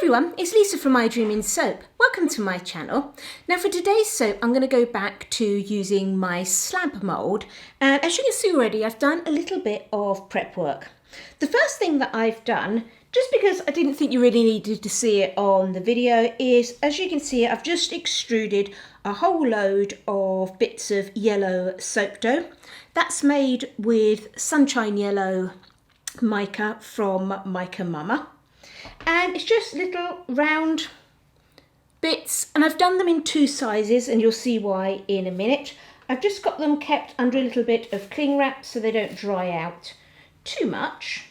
everyone, it's Lisa from My Dreaming Soap. Welcome to my channel. Now for today's soap I'm going to go back to using my slab mould, and as you can see already I've done a little bit of prep work. The first thing that I've done, just because I didn't think you really needed to see it on the video, is as you can see I've just extruded a whole load of bits of yellow soap dough. That's made with Sunshine Yellow mica from Mica Mama. And it's just little round bits, and I've done them in two sizes and you'll see why in a minute. I've just got them kept under a little bit of cling wrap so they don't dry out too much.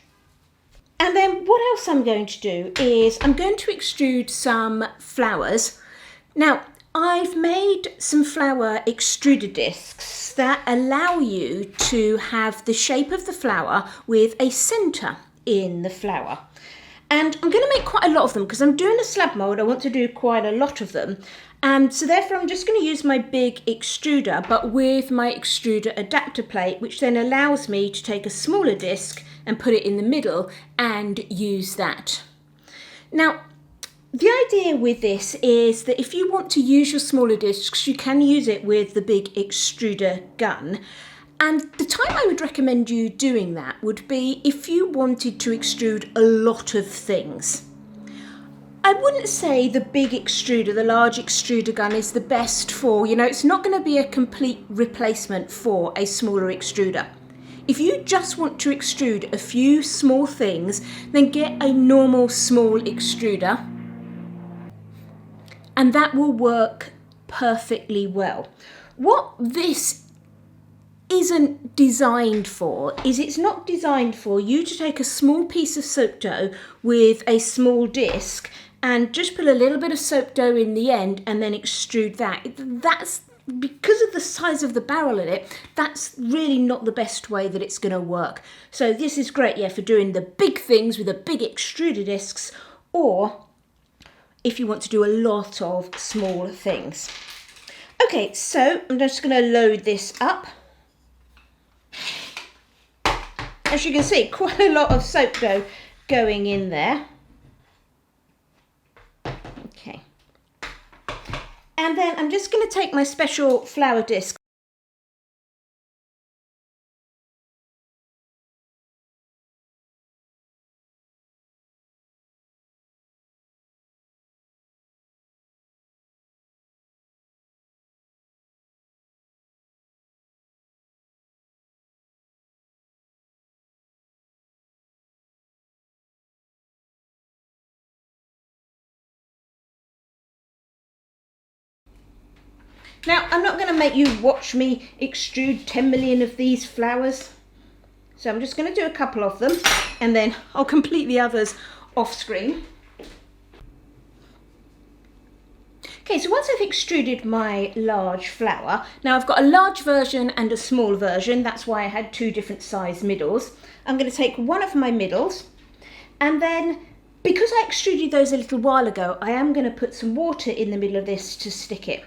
And then what else I'm going to do is I'm going to extrude some flowers. Now I've made some flower extruder discs that allow you to have the shape of the flower with a centre in the flower. And I'm going to make quite a lot of them because I'm doing a slab mould. I want to do quite a lot of them. And so therefore I'm just going to use my big extruder, but with my extruder adapter plate, which then allows me to take a smaller disc and put it in the middle and use that. Now, the idea with this is that if you want to use your smaller discs, you can use it with the big extruder gun. And the time I would recommend you doing that would be if you wanted to extrude a lot of things. I wouldn't say the big extruder, the large extruder gun is the best for, it's not going to be a complete replacement for a smaller extruder. If you just want to extrude a few small things, then get a normal small extruder and that will work perfectly well. What this isn't designed for is it's not designed for you to take a small piece of soap dough with a small disc and just put a little bit of soap dough in the end and then extrude that. That's because of the size of the barrel in it, that's really not the best way that it's going to work. So this is great, yeah, for doing the big things with the big extruder discs, or if you want to do a lot of small things. Okay, so I'm just going to load this up. As you can see, quite a lot of soap dough going in there. Okay. And then I'm just going to take my special flower disc. Now, I'm not going to make you watch me extrude 10 million of these flowers. So I'm just going to do a couple of them and then I'll complete the others off screen. Okay, so once I've extruded my large flower, now I've got a large version and a small version. That's why I had two different size middles. I'm going to take one of my middles and then, because I extruded those a little while ago, I am going to put some water in the middle of this to stick it.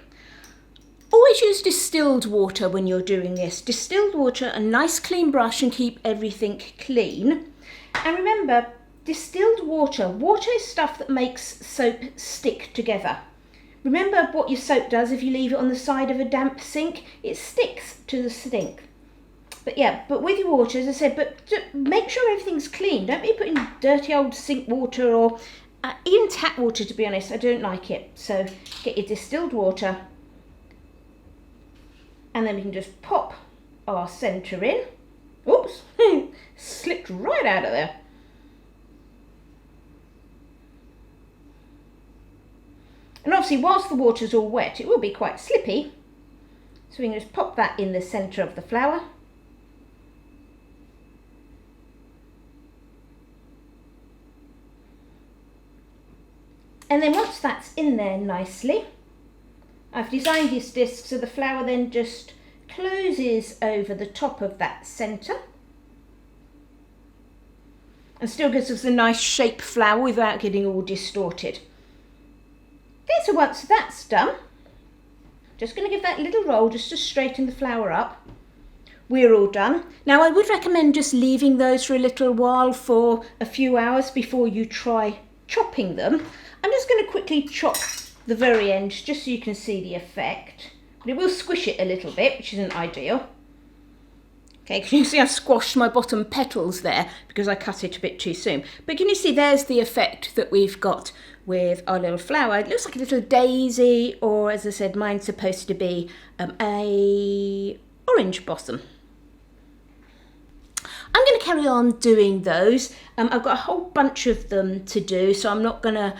Always use distilled water when you're doing this. Distilled water, a nice clean brush, and keep everything clean. And remember, distilled water is stuff that makes soap stick together. Remember what your soap does if you leave it on the side of a damp sink? It sticks to the sink. But yeah, but with your water, as I said, but make sure everything's clean. Don't be putting dirty old sink water or even tap water, to be honest. I don't like it. So get your distilled water. And then we can just pop our centre in. Oops, slipped right out of there. And obviously whilst the water's all wet, it will be quite slippy. So we can just pop that in the centre of the flower. And then once that's in there nicely, I've designed this disc so the flower then just closes over the top of that centre and still gives us a nice shape flower without getting all distorted. Okay, so once that's done, just going to give that a little roll just to straighten the flower up. We're all done. Now I would recommend just leaving those for a little while, for a few hours, before you try chopping them. I'm just going to quickly chop the very end just so you can see the effect. But it will squish it a little bit, which isn't ideal. Okay, can you see I've squashed my bottom petals there because I cut it a bit too soon. But can you see there's the effect that we've got with our little flower. It looks like a little daisy, or as I said, mine's supposed to be a orange blossom. I'm going to carry on doing those. I've got a whole bunch of them to do, so I'm not going to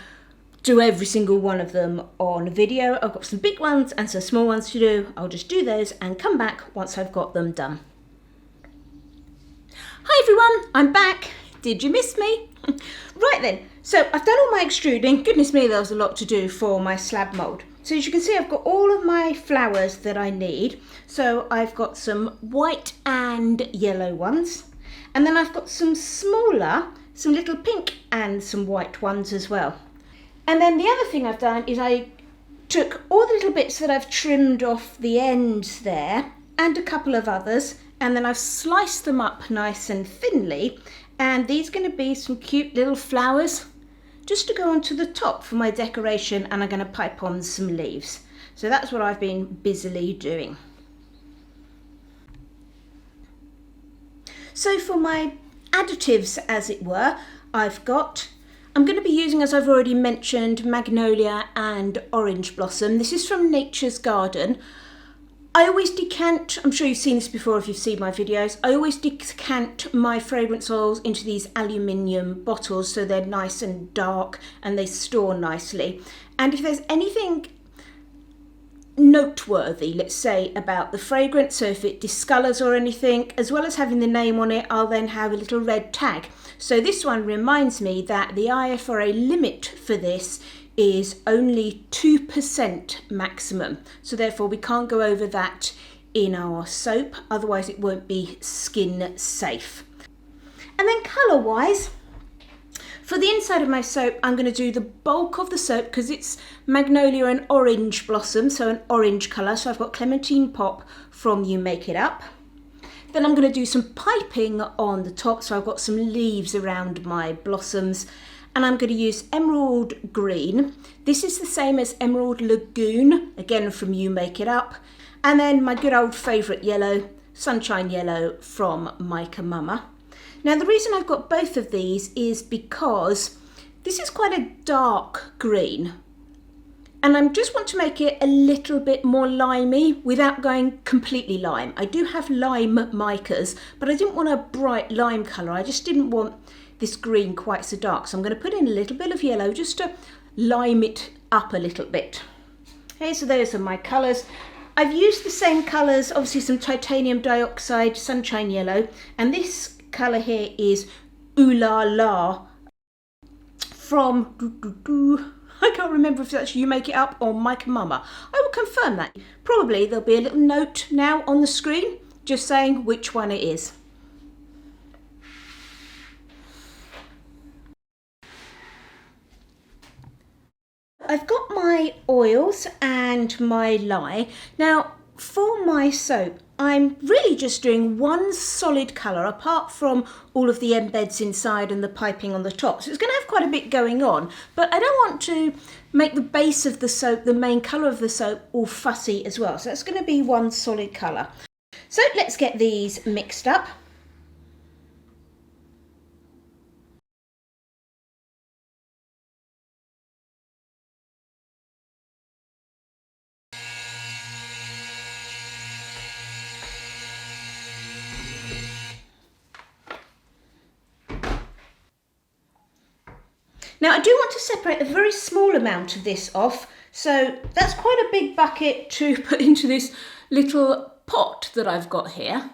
do every single one of them on video. I've got some big ones and some small ones to do. I'll just do those and come back once I've got them done. Hi everyone, I'm back. Did you miss me? Right then, so I've done all my extruding. Goodness me, there was a lot to do for my slab mould. So as you can see, I've got all of my flowers that I need. So I've got some white and yellow ones. And then I've got some smaller, some little pink and some white ones as well. And then the other thing I've done is I took all the little bits that I've trimmed off the ends there and a couple of others, and then I've sliced them up nice and thinly, and these are going to be some cute little flowers just to go onto the top for my decoration, and I'm going to pipe on some leaves. So that's what I've been busily doing. So for my additives, as it were, I'm going to be using, as I've already mentioned, magnolia and orange blossom. This is from Nature's Garden. I always decant, I'm sure you've seen this before if you've seen my videos, I always decant my fragrance oils into these aluminium bottles so they're nice and dark and they store nicely. And if there's anything noteworthy, let's say, about the fragrance, so if it discolours or anything, as well as having the name on it, I'll then have a little red tag. So this one reminds me that the IFRA limit for this is only 2% maximum. So therefore we can't go over that in our soap, otherwise it won't be skin safe. And then colour wise, for the inside of my soap, I'm going to do the bulk of the soap because it's magnolia and orange blossom, so an orange colour. So I've got Clementine Pop from You Make It Up. Then I'm going to do some piping on the top, so I've got some leaves around my blossoms. And I'm going to use Emerald Green. This is the same as Emerald Lagoon, again from You Make It Up. And then my good old favourite yellow, Sunshine Yellow from Mica Mama. Now the reason I've got both of these is because this is quite a dark green. And I just want to make it a little bit more limey without going completely lime. I do have lime micas, but I didn't want a bright lime colour. I just didn't want this green quite so dark. So I'm going to put in a little bit of yellow just to lime it up a little bit. Okay, so those are my colours. I've used the same colours, obviously some titanium dioxide, sunshine yellow, and this colour here is Ooh La La from, I can't remember if that's You Make It Up or Mica Mama. I will confirm that. Probably there'll be a little note now on the screen just saying which one it is. I've got my oils and my lye. Now for my soap, I'm really just doing one solid colour apart from all of the embeds inside and the piping on the top. So it's going to have quite a bit going on, but I don't want to make the base of the soap, the main colour of the soap, all fussy as well. So that's going to be one solid colour. So let's get these mixed up. Now I do want to separate a very small amount of this off, so that's quite a big bucket to put into this little pot that I've got here.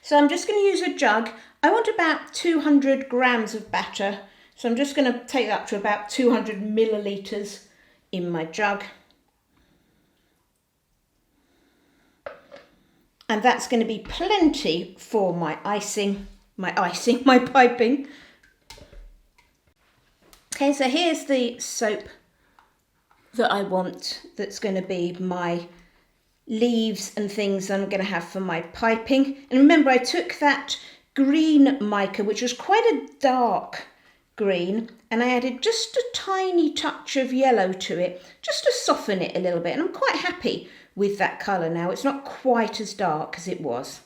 So I'm just going to use a jug. I want about 200 grams of batter, so I'm just going to take that to about 200 millilitres in my jug. And that's going to be plenty for my piping. Okay, so here's the soap that I want, that's going to be my leaves and things I'm going to have for my piping. And remember, I took that green mica, which was quite a dark green, and I added just a tiny touch of yellow to it, just to soften it a little bit. And I'm quite happy with that colour now. It's not quite as dark as it was.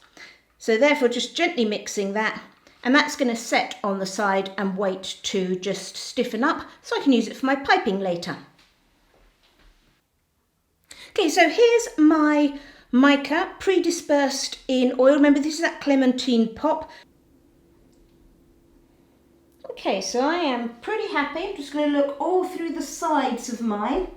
So therefore just gently mixing that, and that's going to set on the side and wait to just stiffen up so I can use it for my piping later. Okay, so here's my mica pre-dispersed in oil. Remember, this is that clementine pop. Okay, so I am pretty happy. I'm just going to look all through the sides of mine.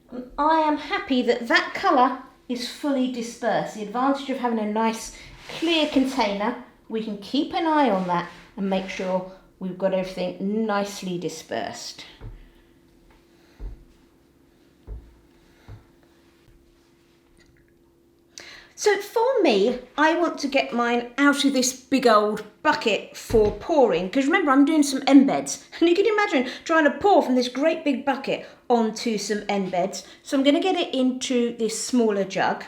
And I am happy that that colour is fully dispersed. The advantage of having a nice clear container, we can keep an eye on that and make sure we've got everything nicely dispersed. So for me, I want to get mine out of this big old bucket for pouring, because remember, I'm doing some embeds, and you can imagine trying to pour from this great big bucket onto some embeds. So I'm going to get it into this smaller jug.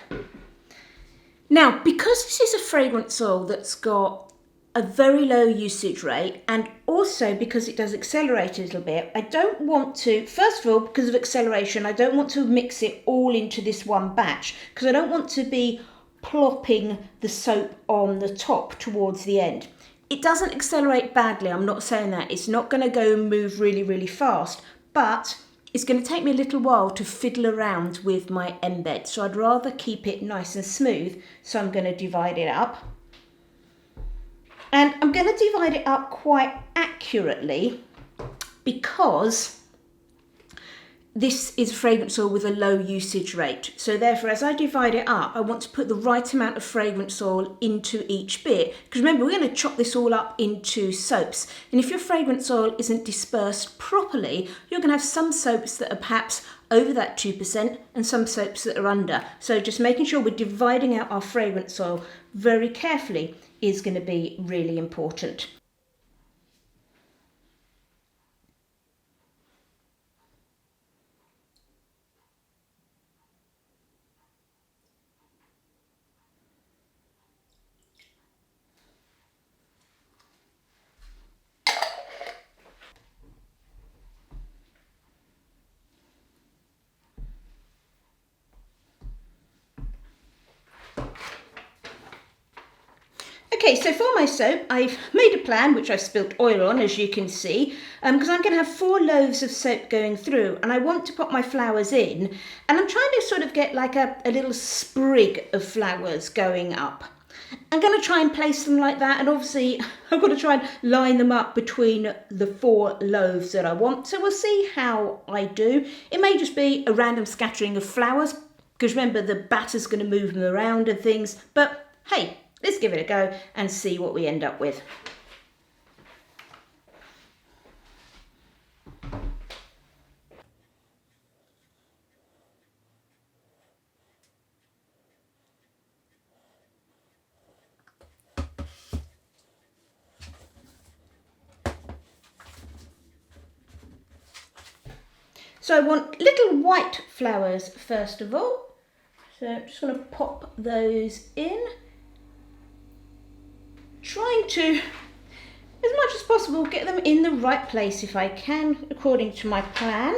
Now, because this is a fragrance oil that's got a very low usage rate, and also because it does accelerate a little bit, I don't want to, first of all, because of acceleration, I don't want to mix it all into this one batch, because I don't want to be plopping the soap on the top towards the end. It doesn't accelerate badly, I'm not saying that. It's not going to go and move really, really fast, but it's going to take me a little while to fiddle around with my embed. So I'd rather keep it nice and smooth, so I'm going to divide it up. And I'm going to divide it up quite accurately because this is a fragrance oil with a low usage rate. So therefore, as I divide it up, I want to put the right amount of fragrance oil into each bit. Because remember, we're going to chop this all up into soaps. And if your fragrance oil isn't dispersed properly, you're going to have some soaps that are perhaps over that 2% and some soaps that are under. So just making sure we're dividing out our fragrance oil very carefully is going to be really important. Okay, so for my soap, I've made a plan, which I've spilt oil on, as you can see, because I'm going to have 4 loaves of soap going through, and I want to put my flowers in, and I'm trying to sort of get like a little sprig of flowers going up. I'm going to try and place them like that, and obviously I've got to try and line them up between the 4 loaves that I want, so we'll see how I do. It may just be a random scattering of flowers, because remember, the batter's going to move them around and things, but hey, let's give it a go and see what we end up with. So I want little white flowers first of all. So I'm just going to pop those in. Trying to, as much as possible, get them in the right place if I can, according to my plan.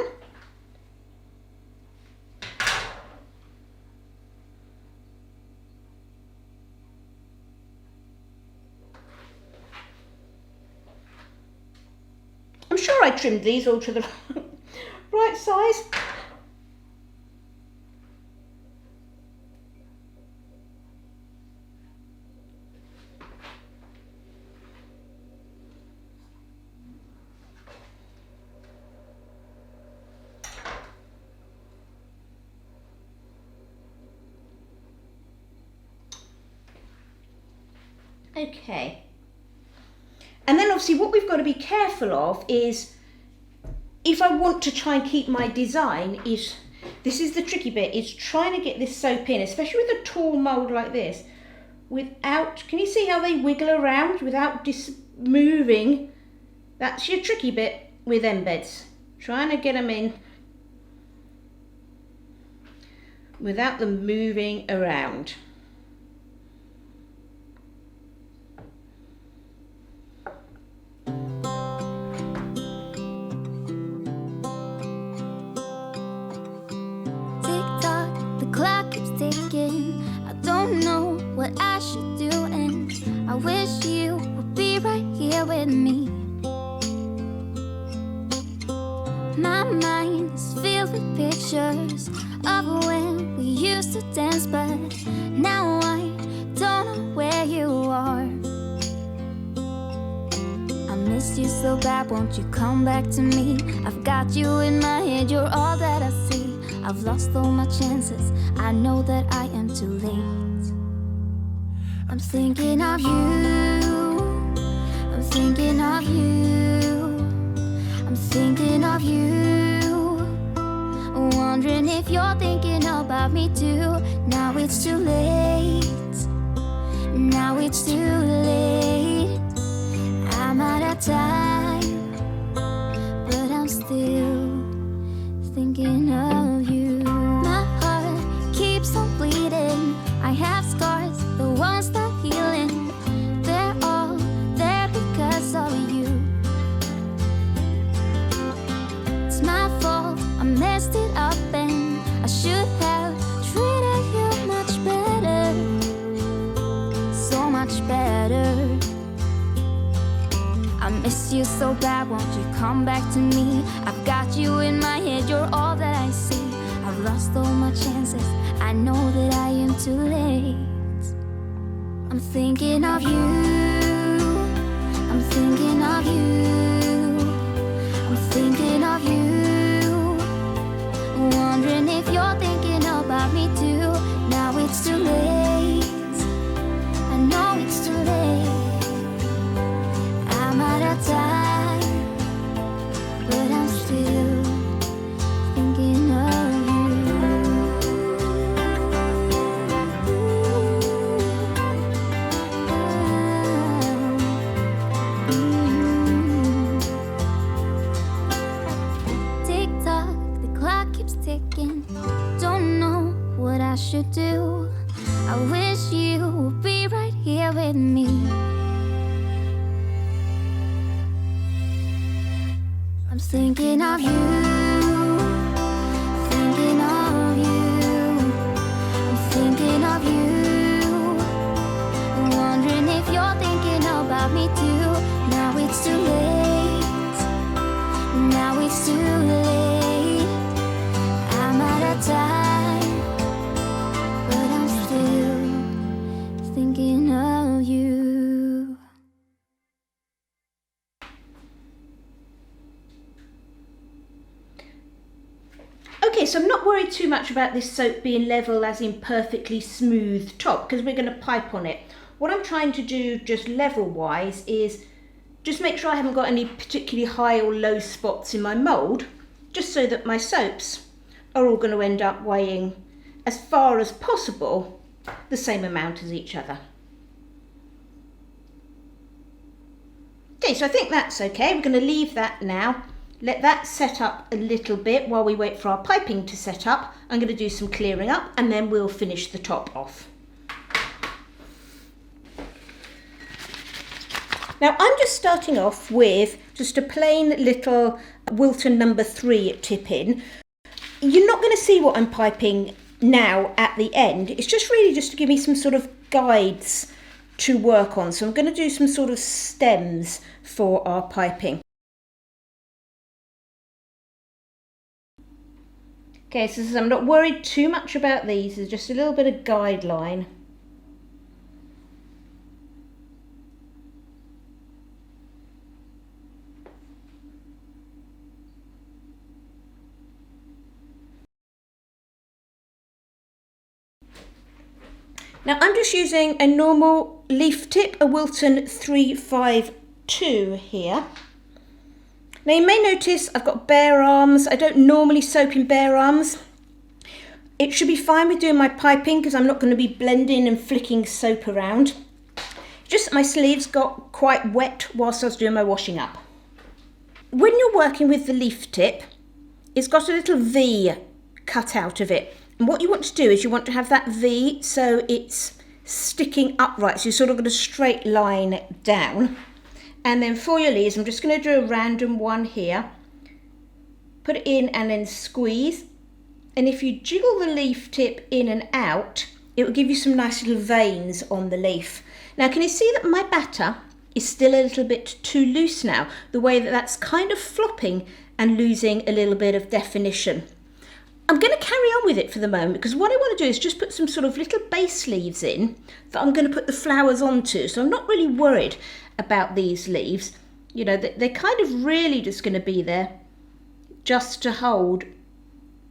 I'm sure I trimmed these all to the right size. Okay, and then obviously what we've got to be careful of is, if I want to try and keep my design, is this is the tricky bit, is trying to get this soap in, especially with a tall mould like this, without, can you see how they wiggle around without moving? That's your tricky bit with embeds, trying to get them in without them moving around. what I should do, and I wish you would be right here with me. My mind is filled with pictures of when we used to dance, but now I don't know where you are. I miss you so bad, won't you come back to me? I've got you in my head, you're all that I see. I've lost all my chances, I know that I am too late. I'm thinking of you, I'm thinking of you, I'm thinking of you, wondering if you're thinking about me too. Now it's too late, now it's too late. I'm out of time, but I'm still thinking of you. My heart keeps on bleeding, I have scars, the ones not healing. They're all there because of you. It's my fault, I messed it up, and I should have treated you much better, so much better. I miss you so bad, won't you come back to me? I've got you in my head, you're all that I see. I've lost all my chances, I know that I am too late. I'm thinking of you, I'm thinking of you, I'm thinking of you, wondering if you're thinking about me too. Now it's too late, I know it's too late. I'm out of time, but I'm still thinking of you. Tick tock, the clock keeps ticking. Don't know what I should do. I wish you would be right here with me. I'm thinking of you, thinking of you, I'm thinking of you, wondering if you're thinking about me too. Now it's too late, now it's too late. I'm out of time, but I'm still thinking of you. Okay, so I'm not worried too much about this soap being level as in perfectly smooth top, because we're going to pipe on it. What I'm trying to do just level wise is just make sure I haven't got any particularly high or low spots in my mould, just so that my soaps are all going to end up weighing as far as possible the same amount as each other. Okay, so I think that's okay. We're going to leave that now. Let that set up a little bit while we wait for our piping to set up. I'm going to do some clearing up and then we'll finish the top off. Now I'm just starting off with just a plain little Wilton number 3 tip in. You're not going to see what I'm piping now at the end. It's just really just to give me some sort of guides to work on. So I'm going to do some sort of stems for our piping. Okay, so I'm not worried too much about these, there's just a little bit of guideline. Now I'm just using a normal leaf tip, a Wilton 352 here. Now you may notice I've got bare arms. I don't normally soap in bare arms. It should be fine with doing my piping because I'm not going to be blending and flicking soap around. Just that my sleeves got quite wet whilst I was doing my washing up. When you're working with the leaf tip, it's got a little V cut out of it. And what you want to do is you want to have that V so it's sticking upright. So you're sort of got a straight line down. And then for your leaves, I'm just going to do a random one here. Put it in and then squeeze. And if you jiggle the leaf tip in and out, it will give you some nice little veins on the leaf. Now can you see that my batter is still a little bit too loose now, the way that that's kind of flopping and losing a little bit of definition. I'm going to carry on with it for the moment because what I want to do is just put some sort of little base leaves in that I'm going to put the flowers onto. So I'm not really worried about these leaves. You know, they're kind of really just going to be there just to hold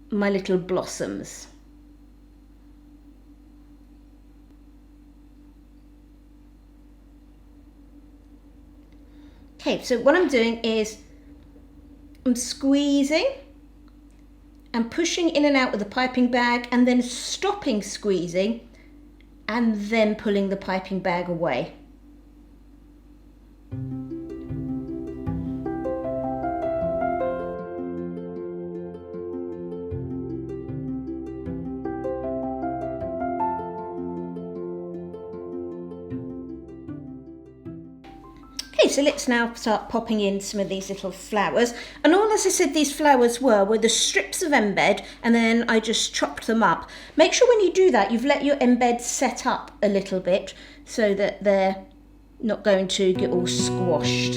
my little blossoms. Okay, so what I'm doing is I'm squeezing and pushing in and out with the piping bag and then stopping squeezing and then pulling the piping bag away. Okay, so let's now start popping in some of these little flowers. And all, as I said, these flowers were the strips of embed, and then I just chopped them up. Make sure when you do that, you've let your embeds set up a little bit so that they're not going to get all squashed.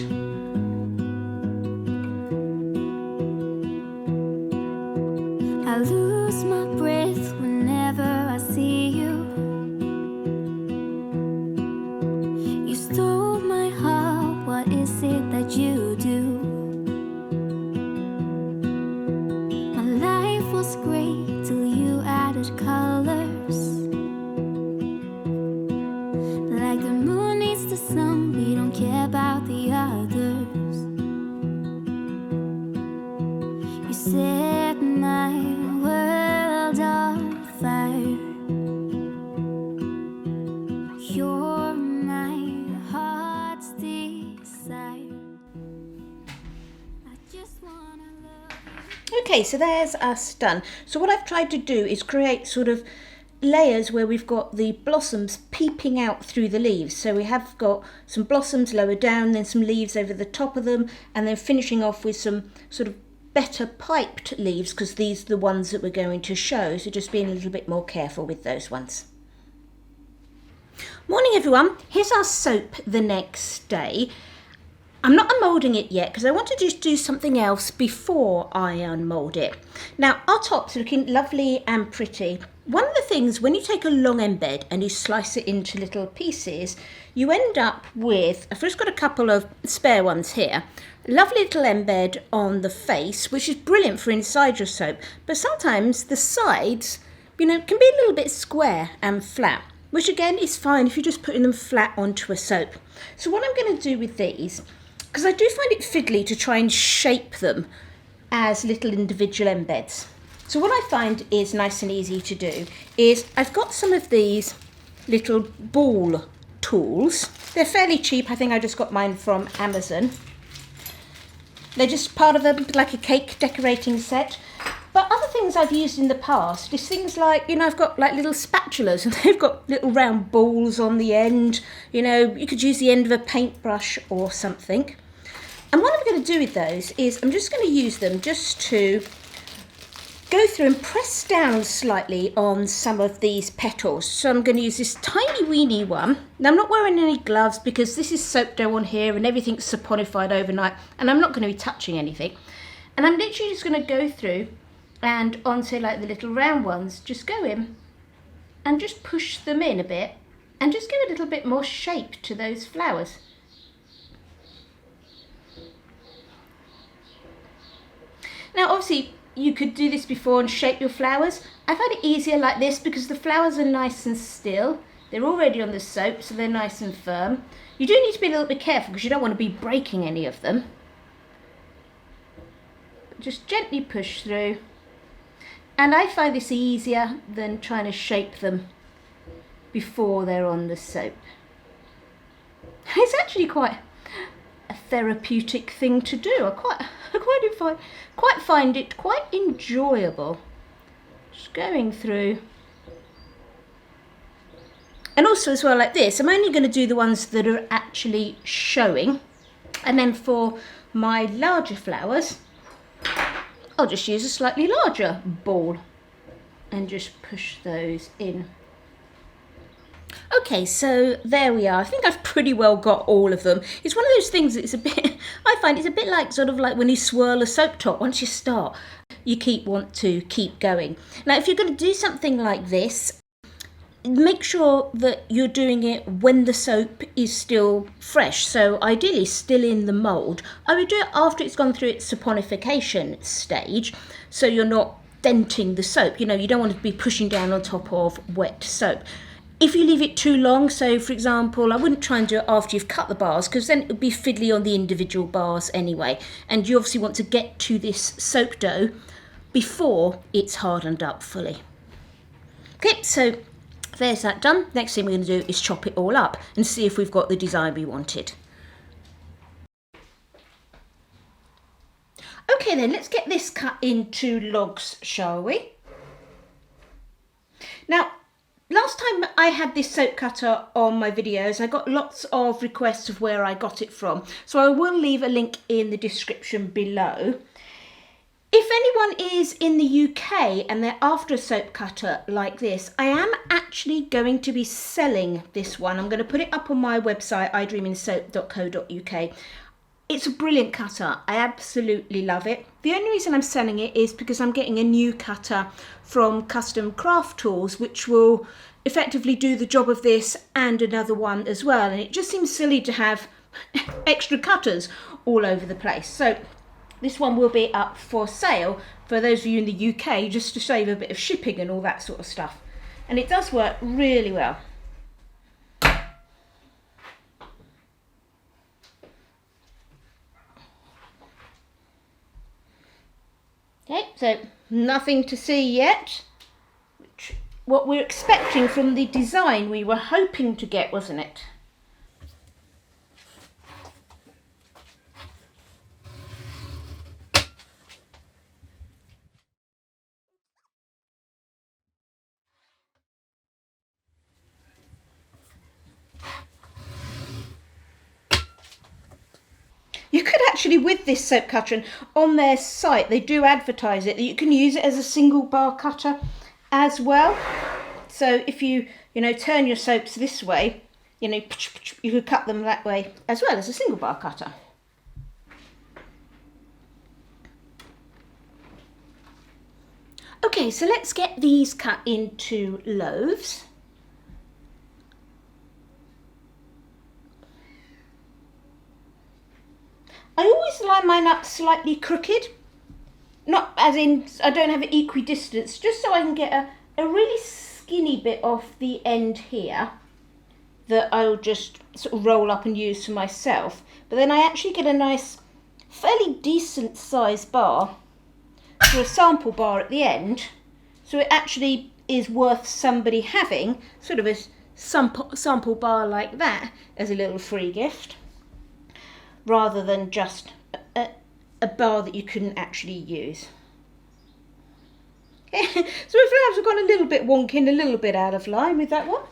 I lose my breath whenever I see you. You stole my heart, what is it that you do? My life was great till you added colors. Like the moon needs the sun, we don't care about the others. You set my world on fire. You're my heart's desire. I just wanna love you. Okay, so there's us done. So what I've tried to do is create sort of layers where we've got the blossoms peeping out through the leaves. So we have got some blossoms lower down, then some leaves over the top of them, and then finishing off with some sort of better piped leaves because these are the ones that we're going to show. So just being a little bit more careful with those ones. Morning everyone, here's our soap the next day. I'm not unmoulding it yet because I want to just do something else before I unmould it. Now our top's looking lovely and pretty. One of the things when you take a long embed and you slice it into little pieces, you end up with, I've just got a couple of spare ones here, a lovely little embed on the face, which is brilliant for inside your soap, but sometimes the sides, you know, can be a little bit square and flat, which again is fine if you're just putting them flat onto a soap. So what I'm going to do with these, because I do find it fiddly to try and shape them as little individual embeds. So what I find is nice and easy to do is I've got some of these little ball tools. They're fairly cheap. I think I just got mine from Amazon. They're just part of like a cake decorating set. But other things I've used in the past is things like, you know, I've got like little spatulas and they've got little round balls on the end. You know, you could use the end of a paintbrush or something. And what I'm going to do with those is I'm just going to use them just to go through and press down slightly on some of these petals. So I'm going to use this tiny weeny one. Now I'm not wearing any gloves because this is soap dough on here and everything's saponified overnight and I'm not going to be touching anything. And I'm literally just going to go through and onto like the little round ones, just go in and just push them in a bit and just give a little bit more shape to those flowers. Now obviously you could do this before and shape your flowers. I find it easier like this because the flowers are nice and still. They're already on the soap, so they're nice and firm. You do need to be a little bit careful because you don't want to be breaking any of them. Just gently push through. And I find this easier than trying to shape them before they're on the soap. It's actually quite a therapeutic thing to do. I quite find it quite enjoyable. Just going through. And also as well like this, I'm only going to do the ones that are actually showing. And then for my larger flowers, I'll just use a slightly larger ball and just push those in. Okay, so there we are. I think I've pretty well got all of them. It's one of those things that's a bit, I find it's a bit like sort of like when you swirl a soap top. Once you start, you want to keep going. Now, if you're going to do something like this, make sure that you're doing it when the soap is still fresh. So ideally still in the mould. I would do it after it's gone through its saponification stage, so you're not denting the soap. You know, you don't want to be pushing down on top of wet soap. If you leave it too long, so for example, I wouldn't try and do it after you've cut the bars, because then it would be fiddly on the individual bars anyway. And you obviously want to get to this soap dough before it's hardened up fully. Okay, so there's that done. Next thing we're going to do is chop it all up and see if we've got the design we wanted. Okay then, let's get this cut into logs, shall we? Now, last time I had this soap cutter on my videos, I got lots of requests of where I got it from. So I will leave a link in the description below. If anyone is in the UK and they're after a soap cutter like this, I am actually going to be selling this one. I'm going to put it up on my website, idreaminsoap.co.uk. It's a brilliant cutter. I absolutely love it. The only reason I'm selling it is because I'm getting a new cutter from Custom Craft Tools, which will effectively do the job of this and another one as well. And it just seems silly to have extra cutters all over the place. So this one will be up for sale for those of you in the UK, just to save a bit of shipping and all that sort of stuff. And it does work really well. Okay, so nothing to see yet. What we're expecting from the design we were hoping to get, wasn't it? You could actually, with this soap cutter, and on their site they do advertise it, that you can use it as a single bar cutter as well. So if you turn your soaps this way, you could cut them that way as well as a single bar cutter. Okay, so let's get these cut into loaves. I always line mine up slightly crooked, not as in I don't have it equidistant, just so I can get a really skinny bit off the end here that I'll just sort of roll up and use for myself. But then I actually get a nice, fairly decent sized bar for a sample bar at the end. So it actually is worth somebody having sort of a sample bar like that as a little free gift, rather than just a bar that you couldn't actually use. So if I've gone a little bit wonky and a little bit out of line with that one.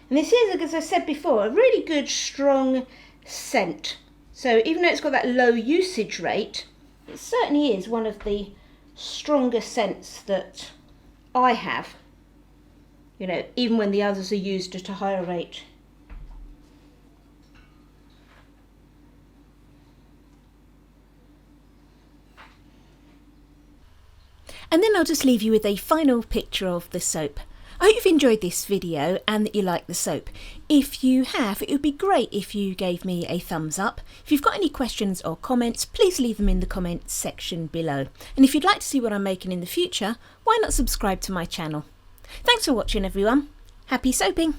And this is, as I said before, a really good strong scent. So even though it's got that low usage rate, it certainly is one of the stronger scents that I have, even when the others are used at a higher rate. And then I'll just leave you with a final picture of the soap. I hope you've enjoyed this video and that you like the soap. If you have, it would be great if you gave me a thumbs up. If you've got any questions or comments, please leave them in the comments section below. And if you'd like to see what I'm making in the future, why not subscribe to my channel? Thanks for watching everyone. Happy soaping!